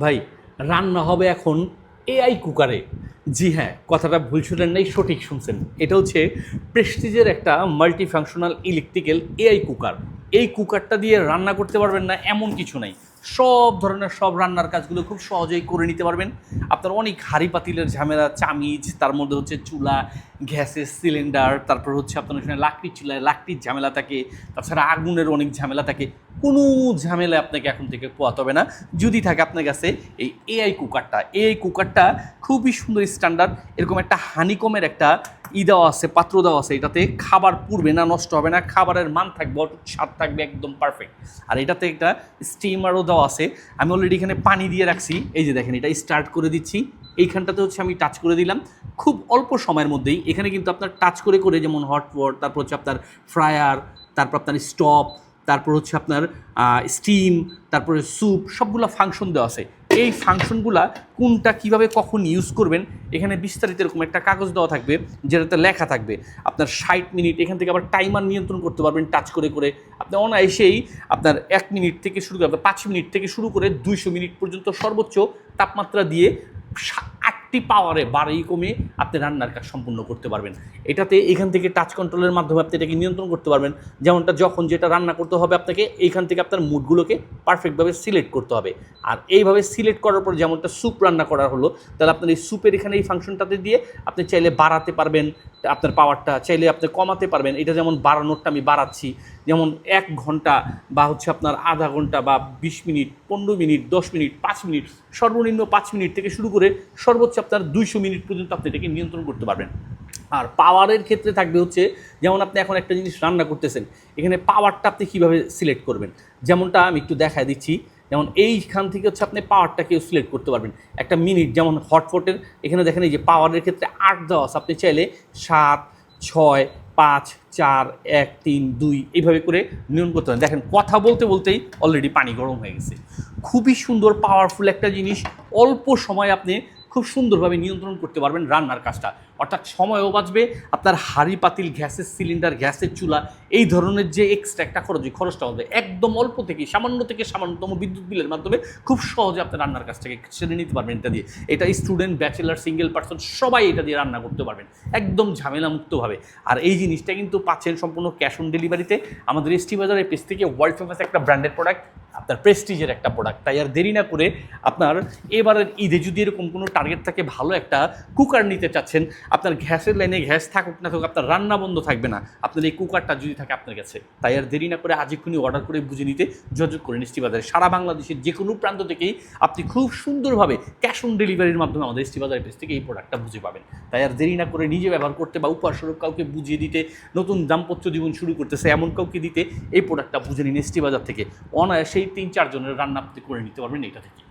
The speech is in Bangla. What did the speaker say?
ভাই, রান্না হবে এখন এআই কুকারে। জি হ্যাঁ, কথাটা ভুল শুনেন নাই, সঠিক শুনছেন। এটা হচ্ছে প্রেস্টিজের একটা multi functional electrical AI cooker. এই কুকারটা দিয়ে রান্না করতে পারবেন না এমন কিছু নাই। সব ধরনের সব রান্নার কাজগুলো খুব সহজেই করে নিতে পারবেন। আপনার অনেক হাঁড়ি পাতিলের ঝামেলা, চামিচ, তার মধ্যে হচ্ছে চুলা, গ্যাসের সিলিন্ডার, তারপর হচ্ছে আপনার ওখানে লাকড়ির চুলায় লাকড়ির ঝামেলা থাকে, তাছাড়া আগুনের অনেক ঝামেলা থাকে। কোনো ঝামেলা আপনাকে এখন থেকে পোয়াতে হবে না যদি থাকে আপনার কাছে এই এআই কুকারটা খুবই সুন্দর স্ট্যান্ডার্ড। এরকম একটা হানিকমের একটা দেওয়া আছে, পাত্র দেওয়া আছে। এটাতে খাবার পুড়বে না, নষ্ট হবে না, খাবারের মান থাকবে, অটুট স্বাদ থাকবে, একদম পারফেক্ট। আর এটাতে একটা স্টিমারও দেওয়া আছে। আমি অলরেডি এখানে পানি দিয়ে রাখছি, এই যে দেখেন, এটা স্টার্ট করে দিচ্ছি। এইখানটাতে হচ্ছে আমি টাচ করে দিলাম, খুব অল্প সময়ের মধ্যেই এখানে কিন্তু আপনার টাচ করে করে, যেমন হট ওয়াটার, তারপর হচ্ছে আপনার ফ্রায়ার, তারপর আপনার স্টপ, তারপর হচ্ছে আপনার স্টিম, তারপরে স্যুপ, সবগুলো ফাংশন দেওয়া আছে। এই ফাংশনগুলা কোনটা কিভাবে কখন ইউজ করবেন এখানে বিস্তারিত এরকম একটা কাগজ দেওয়া থাকবে, যেটাতে লেখা থাকবে। আপনার 60 মিনিট, এখান থেকে আবার টাইমার নিয়ন্ত্রণ করতে পারবেন টাচ করে করে। আপনি অনায়াসেই আপনার 1 মিনিট থেকে শুরু করে, আপনার 5 মিনিট থেকে শুরু করে 200 মিনিট পর্যন্ত সর্বোচ্চ তাপমাত্রা দিয়ে 8টি পাওয়ারে বাড়ি কমে আপনি রান্নার কাজ সম্পূর্ণ করতে পারবেন। এটাতে এখান থেকে টাচ কন্ট্রোলের মাধ্যমে আপনি এটাকে নিয়ন্ত্রণ করতে পারবেন। যেমনটা যখন যেটা রান্না করতে হবে আপনাকে এইখান থেকে আপনার মুডগুলোকে পারফেক্টভাবে সিলেক্ট করতে হবে। আর এইভাবে সিলেক্ট করার পর যেমনটা স্যুপ রান্না করা হলো, তাহলে আপনার এই স্যুপের এখানে এই ফাংশনটাতে দিয়ে আপনি চাইলে বাড়াতে পারবেন আপনার পাওয়ারটা, চাইলে আপনি কমাতে পারবেন। এটা যেমন বাড়ানোরটা আমি বাড়াচ্ছি, যেমন 1 ঘন্টা বা হচ্ছে আপনার আধা ঘন্টা বা 20 মিনিট, 15 মিনিট, 10 মিনিট, 5 মিনিট, সর্বনিম্ন 5 মিনিট থেকে শুরু করে সর্বোচ্চ আপনার 200 মিনিট পর্যন্ত আপনি এটাকে নিয়ন্ত্রণ করতে পারবেন। আর পাওয়ারের ক্ষেত্রে থাকবে হচ্ছে, যেমন আপনি এখন একটা জিনিস রান্না করতেছেন, এখানে পাওয়ারটা আপনি কীভাবে সিলেক্ট করবেন, যেমনটা আমি একটু দেখায় দিচ্ছি। যেমন এইখান থেকে হচ্ছে আপনি পাওয়ারটাকেও সিলেক্ট করতে পারবেন। একটা মিনিট, যেমন হটপটের এখানে দেখেন এই যে পাওয়ারের ক্ষেত্রে 8 দেওয়া আছে, আপনি চাইলে 7, 6, 5, 4, 1, 3, 2 এইভাবে করে নিয়ন্ত্রণ করতে পারেন। দেখেন, কথা বলতে বলতেই অলরেডি পানি গরম হয়ে গেছে। খুবই সুন্দর পাওয়ারফুল একটা জিনিস, অল্প সময় আপনি খুব সুন্দরভাবে নিয়ন্ত্রণ করতে পারবেন রান্নার কাজটা। অর্থাৎ সময়ও বাঁচবে, আপনার হাঁড়ি পাতিল, গ্যাসের সিলিন্ডার, গ্যাসের চুলা, এই ধরনের যে এক্সট্রা একটা খরচ, এই খরচটা হবে একদম অল্প থেকে সামান্যতম বিদ্যুৎ বিলের মাধ্যমে খুব সহজে আপনি রান্নার কাজটাকে সেরে নিতে পারবেন এটা দিয়ে। এটা স্টুডেন্ট, ব্যাচেলার, সিঙ্গেল পার্সন সবাই এটা দিয়ে রান্না করতে পারবেন একদম ঝামেলামুক্তভাবে। আর এই জিনিসটা কিন্তু পাচ্ছেন সম্পূর্ণ ক্যাশ অন ডেলিভারিতে। আমাদের এসটি বাজারের পেজ থেকে ওয়ার্ল্ড ফেমাস একটা ব্র্যান্ডেড প্রোডাক্ট, আপনার প্রেস্টিজের একটা প্রোডাক্ট। তাই আর দেরি না করে আপনার এবারের ঈদে যদি এরকম কোনো টার্গেট থাকে, ভালো একটা কুকার নিতে চাচ্ছেন, আপনার গ্যাসের লাইনে গ্যাস থাকুক না থাকুক, আপনার রান্না বন্ধ থাকবে না আপনার এই কুকারটা যদি থাকে আপনার কাছে। তাই আর দেরি না করে আজ এক্ষুনি অর্ডার করে বুঝে নিতে যোগাযোগ করেন এসটি বাজারে। সারা বাংলাদেশের যে কোনো প্রান্ত থেকেই আপনি খুব সুন্দরভাবে ক্যাশ অন ডেলিভারির মাধ্যমে আমাদের এসটি বাজারের পেজ থেকে এই প্রোডাক্টটা বুঝে পাবেন। তাই আর দেরি না করে নিজে ব্যবহার করতে বা উপহারস্বরূপ কাউকে বুঝিয়ে দিতে, নতুন দাম্পত্য জীবন শুরু করতেছে এমন কাউকে দিতে এই প্রোডাক্টটা বুঝে নিন এসটি বাজার থেকে। অনায়াসেই 3-4 জনের রান্না আপনি করে নিতে পারবেন এটা থেকে।